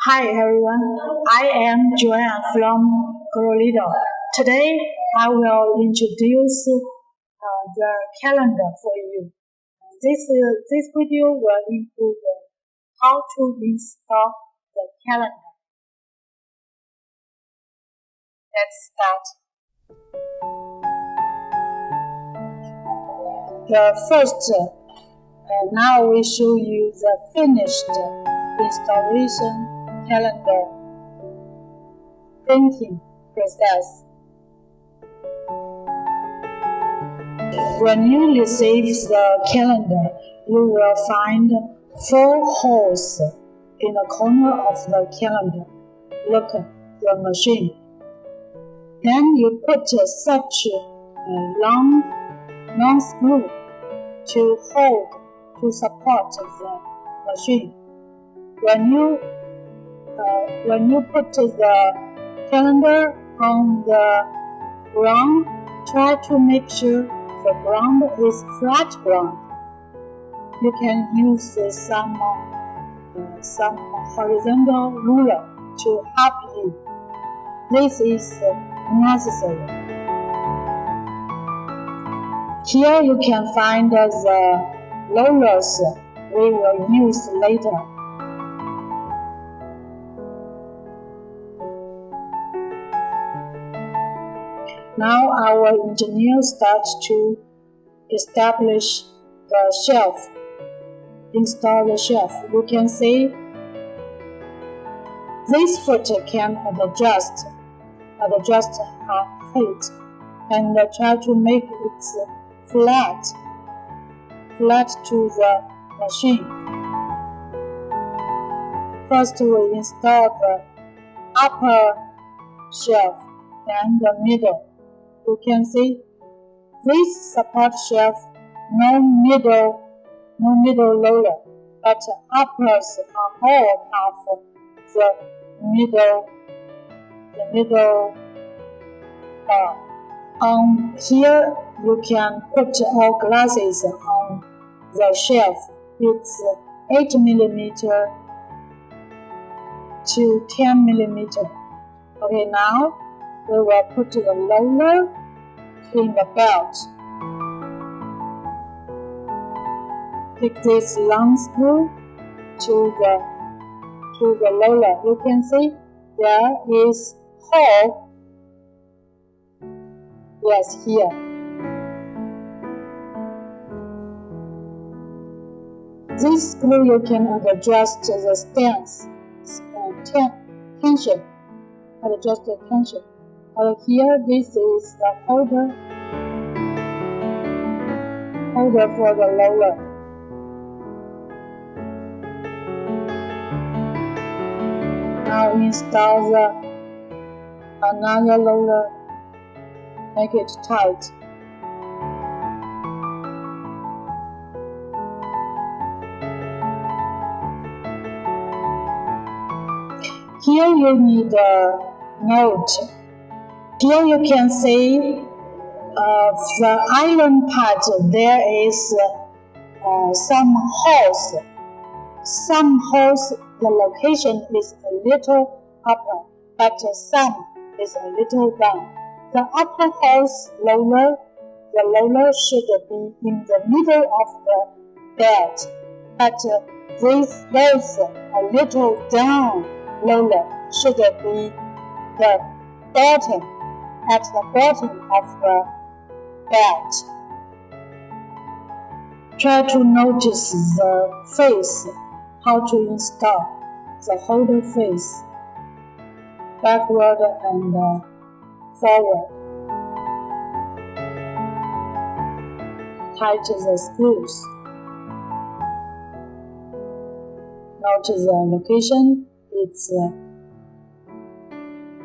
Hi everyone, I am Joanne from Colorido. Today I will introduce the calendar for you. This video will include how to install the calendar. Let's start. Now we show you the finished installation calendar printing process. When you receive the calendar, you will find 4 holes in the corner of the calendar. Look at the machine. Then you put such a long screw to support the machine. When you put the calendar on the ground, try to make sure the ground is flat ground. You can use some horizontal ruler to help you. This is necessary. Here you can find the rollers we will use later. Now our engineer starts to establish the shelf. Install the shelf. You can see this foot can adjust height and try to make it flat to the machine. First we install the upper shelf, then the middle. You can see this support shelf, no middle roller, but uppers are all have the middle bar. Here you can put all glasses on the shelf. It's 8 mm to 10 mm. Okay, now we will put the roller in the belt. Take this long screw to the roller. You can see there is hole. Yes, here. This screw you can adjust the stance tension. Adjust the tension. Here, this is the holder for the roller. Now install another roller. Make it tight. Here you need a note. Here you can see the iron part. There is some holes. Some holes, the location is a little upper, but some is a little down. The upper holes the roller should be in the middle of the belt, but those a little down roller should be the bottom, at the bottom of the belt. Try to notice the face, how to install the holder face, backward and forward. Tighten the screws. Notice the location.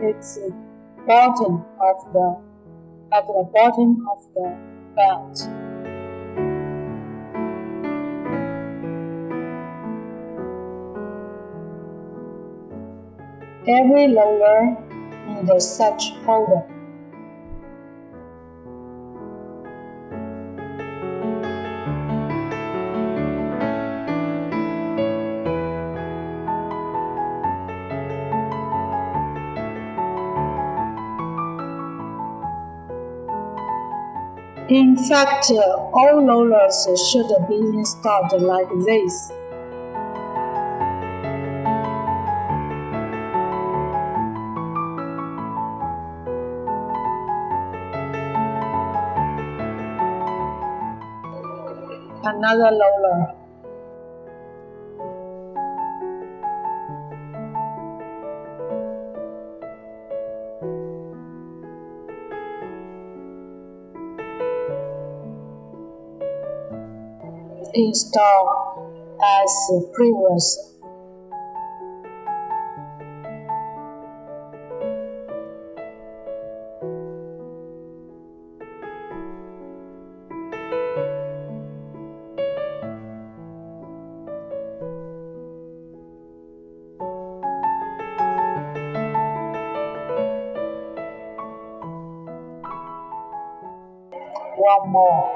It's bottom of at the bottom of the belt. Every roller needs such holder. In fact, all rollers should be installed like this. Another roller. Install as previous. One more.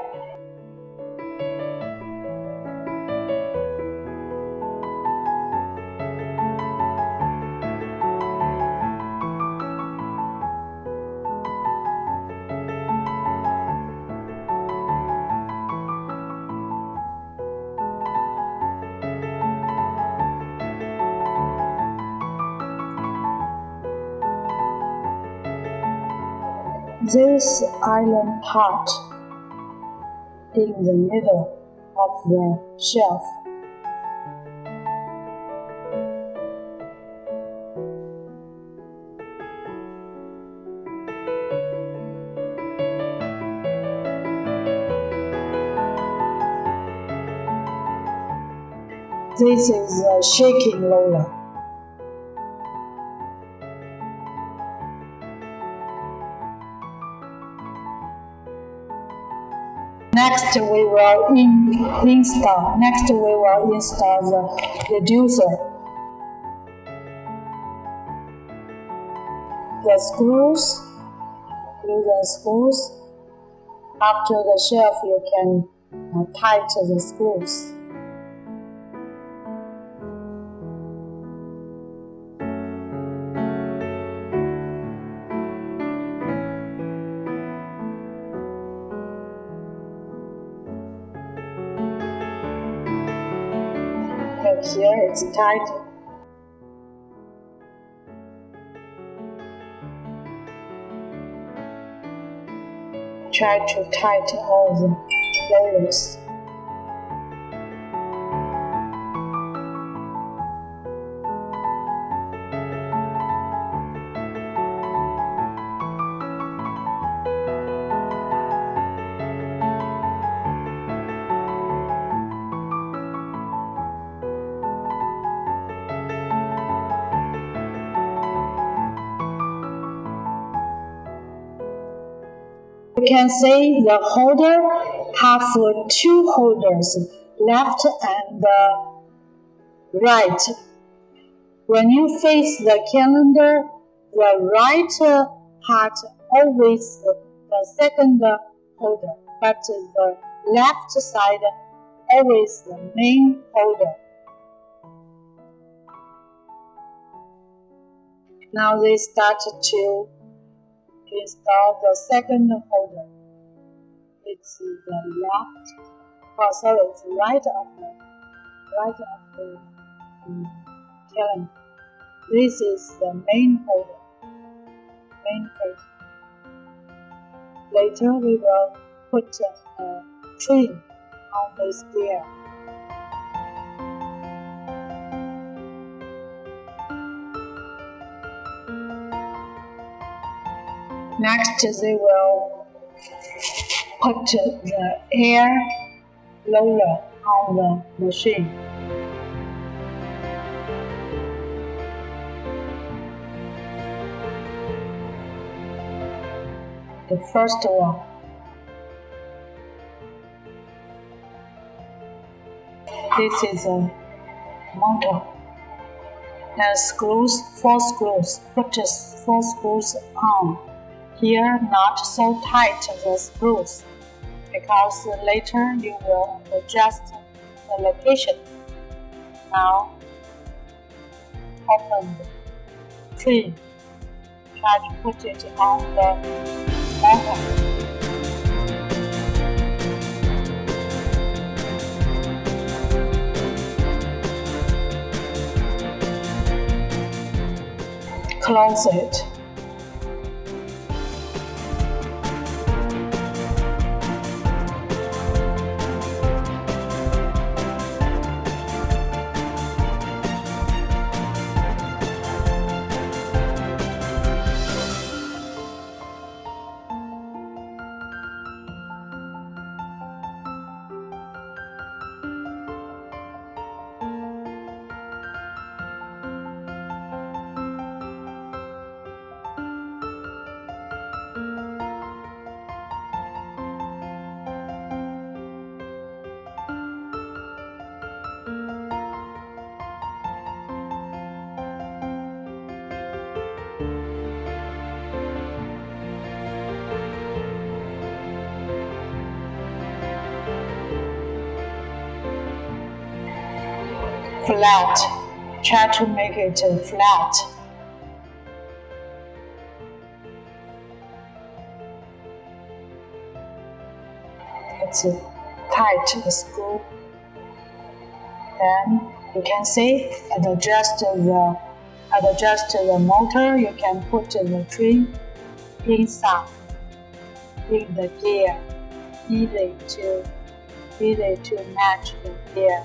This island part in the middle of the shelf. This is a shaking roller. Next, we will install the reducer. The screws, glue screws. After the shelf, you can tighten the screws. Here it's tight. Try to tighten all the rollers. You can see the holder have two holders, left and right. When you face the calendar, the right part always the second holder, but the left side always the main holder. Now they start to install the second holder. It's the left, it's right of the calendar. This is the main holder. Later we will put a trim on this gear. Next, they will put the air roller on the machine. The first one. This is a motor. And screws, 4 screws. Put 4 screws on. Here, not so tight the screws, because later you will adjust the location. Now, open the tree. Try to put it on the motor. close it. Flat. Try to make it flat. It's tight screw. Then you can see adjust the motor. You can put the trim inside in the gear. Easy to match the gear.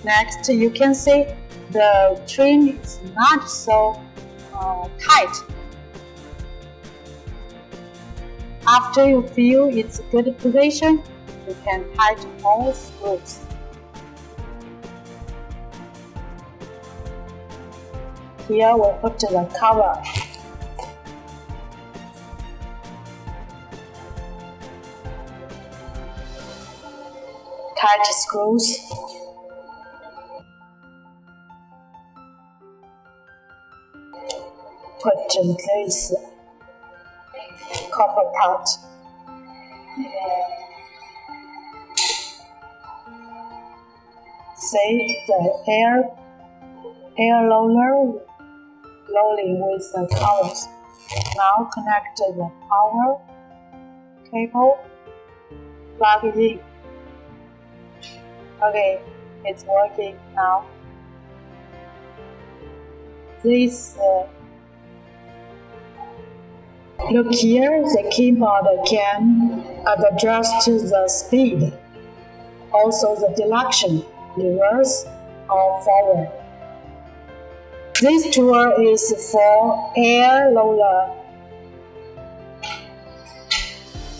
Next, you can see the trim is not so tight. After you feel it's a good position, you can tighten all screws. Here we put the cover. Tight screws. Put this copper part. See the air roller rolling with the covers. Now connect the power cable. Plug it in. Okay, it's working now. This look here, the keyboard can adjust the speed, also the direction, reverse or forward. This tool is for air roller.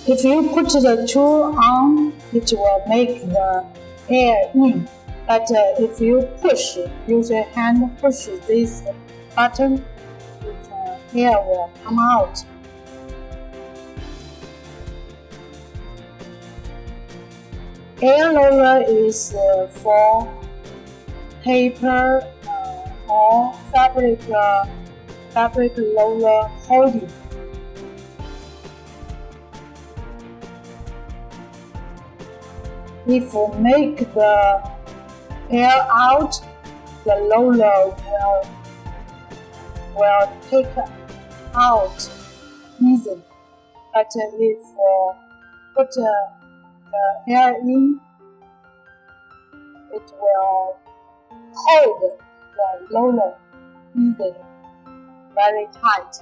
If you put the tool on, it will make the air in. But if you use your hand push this button, the air will come out. Air roller is for paper or fabric roller holding. If you make the air out, the roller will take out easily. But if you put the air in, it will hold the roller easily, very tight.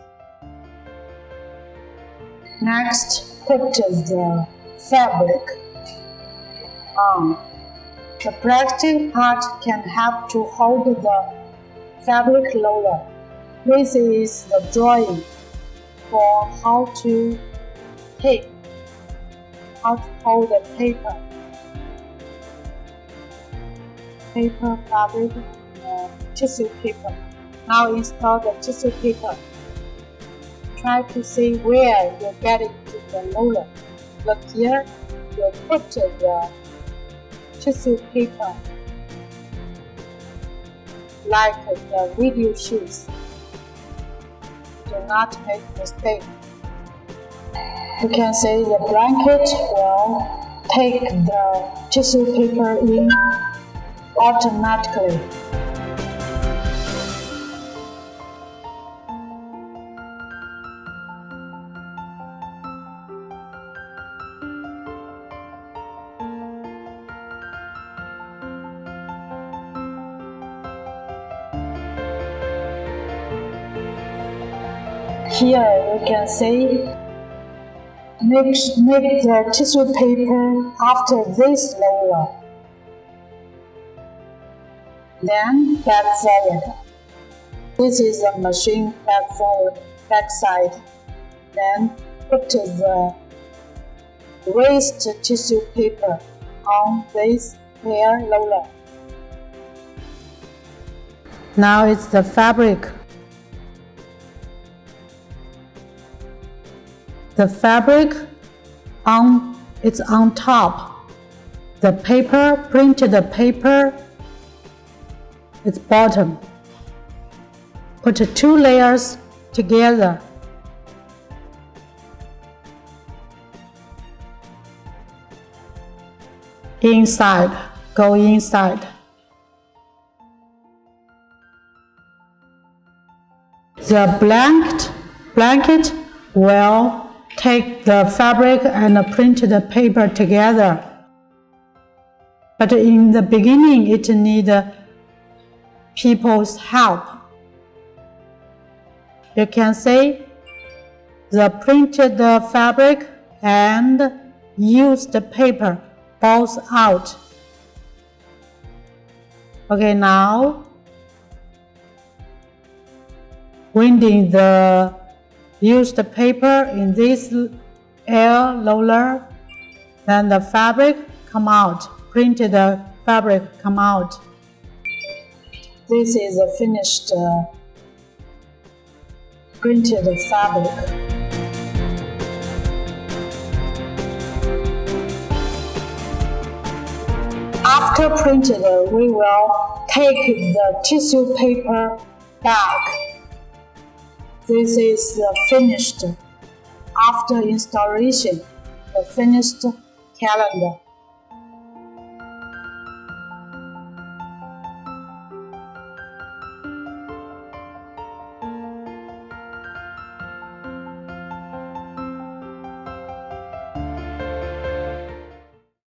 Next, put the fabric on. The plastic part can help to hold the fabric roller. This is the drawing for how to hold the paper, fabric, and tissue paper. Now install the tissue paper. Try to see where you get it to the roller. Look here, you put the tissue paper like the video shows. Do not make mistake. You can see the blanket will take the tissue paper in automatically. here you can see make the tissue paper after this layer. Then back forward. This is the machine back forward, back side. Then put the raised tissue paper on this hair roller. Now it's the fabric. The fabric it's on top. The paper, printed paper, it's bottom. Put 2 layers together. Inside, go inside. The blanket will take the fabric and printed paper together. But in the beginning, it needs people's help. You can see the printed fabric and used paper both out. Okay, now winding the used paper in this air roller, then the fabric come out, printed fabric come out. This is a finished printed fabric. After printed, we will take the tissue paper back. This is the finished, after installation, the finished calendar.